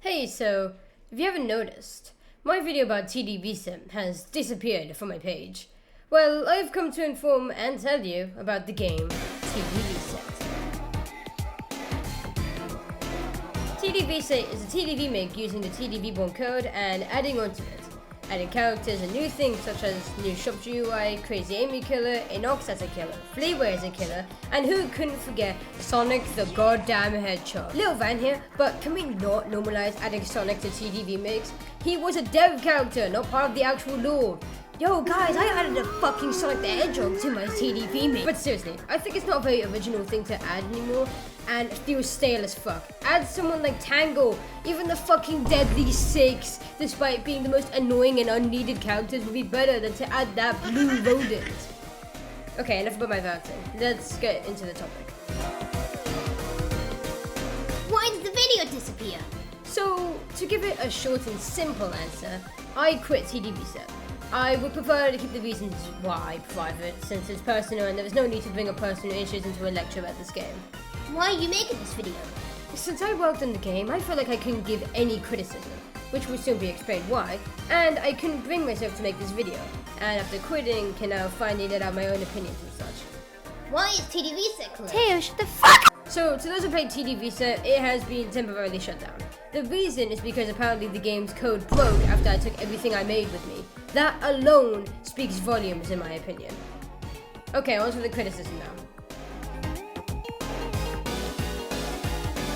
Hey, so, if you haven't noticed, my video about TD Visa has disappeared from my page. Well, I've come to inform and tell you about the game TD Visa. TD Visa is a TD remake using the TD Reborn code and adding onto it. Adding characters and new things such as new shop GUI, Crazy Amy killer, Inox as a killer, Flavor as a killer, and who couldn't forget Sonic the goddamn Hedgehog. Little Van here, but can we not normalize adding Sonic to TD remakes? He was a dev character, not part of the actual lore. Yo guys, I added a fucking Sonic the Hedgehog to my TD remake. But seriously, I think it's not a very original thing to add anymore, and it feels stale as fuck. Add someone like Tango, even the fucking Deadly Six, despite being the most annoying and unneeded characters, would be better than to add that blue rodent. Okay, enough about my ranting. Let's get into the topic. Why did the video disappear? So, to give it a short and simple answer, I quit TD Visa. I would prefer to keep the reasons why private, since it's personal and there is no need to bring up personal issues into a lecture about this game. Why are you making this video? Since I worked on the game, I felt like I couldn't give any criticism, which will soon be explained why, and I couldn't bring myself to make this video, and after quitting, can now finally let out my own opinions and such. Why is TD Visa closed? Teo, shut the fuck up! So, to those who played TD Visa, it has been temporarily shut down. The reason is because apparently the game's code broke after I took everything I made with me. That alone speaks volumes in my opinion. Okay, on to the criticism now.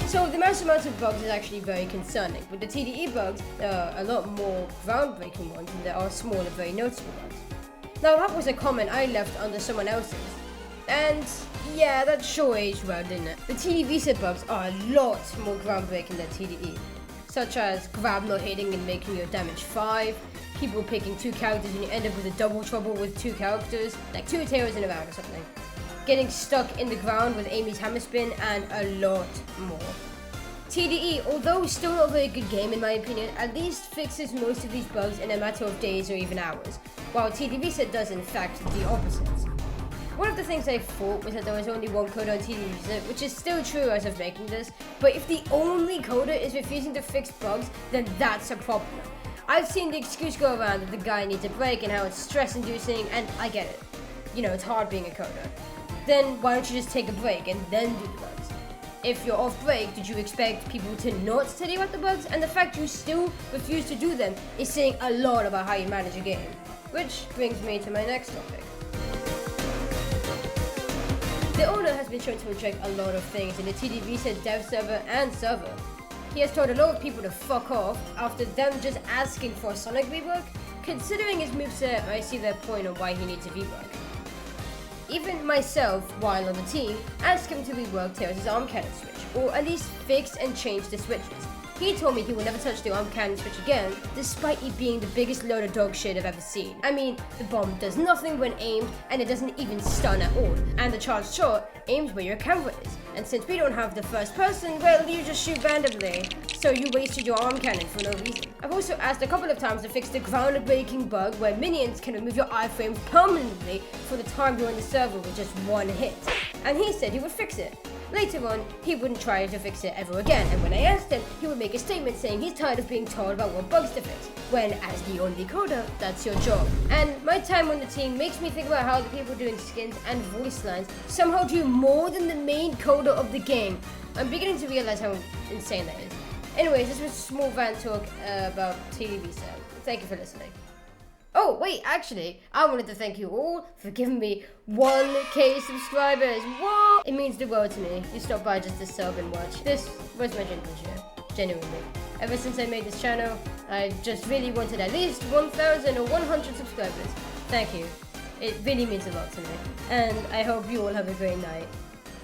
So the massive amount of bugs is actually very concerning. With the TDE bugs, there are a lot more groundbreaking ones and there are smaller, very noticeable bugs. Now that was a comment I left under someone else's. And yeah, that sure aged well, didn't it? The TD Visa bugs are a lot more groundbreaking than TDE. Such as grab not hitting and making your damage 5, people picking 2 characters and you end up with a double trouble with 2 characters, like 2 tails in a round or something. Getting stuck in the ground with Amy's hammer spin, and a lot more. TDE, although still not a very good game in my opinion, at least fixes most of these bugs in a matter of days or even hours, while TD Visa does in fact the opposite. One of the things I thought was that there was only one coder on TD Visa, which is still true as of making this, but if the only coder is refusing to fix bugs, then that's a problem. I've seen the excuse go around that the guy needs a break and how it's stress-inducing, and I get it. You know, it's hard being a coder. Then why don't you just take a break and then do the bugs? If you're off break, did you expect people to not tell you about the bugs? And the fact you still refuse to do them is saying a lot about how you manage a game. Which brings me to my next topic. The owner has been shown to reject a lot of things in the TD Visa dev server and server. He has told a lot of people to fuck off after them just asking for a Sonic rework. Considering his moveset, I see their point on why he needs a rework. Even myself, while on the team, asked him to rework Tails' arm cannon switch, or at least fix and change the switches. He told me he would never touch the arm cannon switch again, despite it being the biggest load of dog shit I've ever seen. I mean, the bomb does nothing when aimed, and it doesn't even stun at all. And the charged shot aims where your camera is. And since we don't have the first person, well, you just shoot randomly. So you wasted your arm cannon for no reason. I've also asked a couple of times to fix the groundbreaking bug where minions can remove your iframes permanently for the time you're in the server with just one hit. And he said he would fix it. Later on, he wouldn't try to fix it ever again, and when I asked him, he would make a statement saying he's tired of being told about what bugs to fix, when as the only coder, that's your job. And my time on the team makes me think about how the people doing skins and voice lines somehow do more than the main coder of the game. I'm beginning to realize how insane that is. Anyways, this was a small rant talk about TD Visa. Thank you for listening. Oh, wait, actually, I wanted to thank you all for giving me 1K subscribers. What? It means the world to me. You stop by just to sub and watch. This was my genuine share. Genuinely. Ever since I made this channel, I just really wanted at least 1,000 or 100 subscribers. Thank you. It really means a lot to me. And I hope you all have a great night.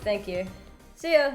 Thank you. See ya!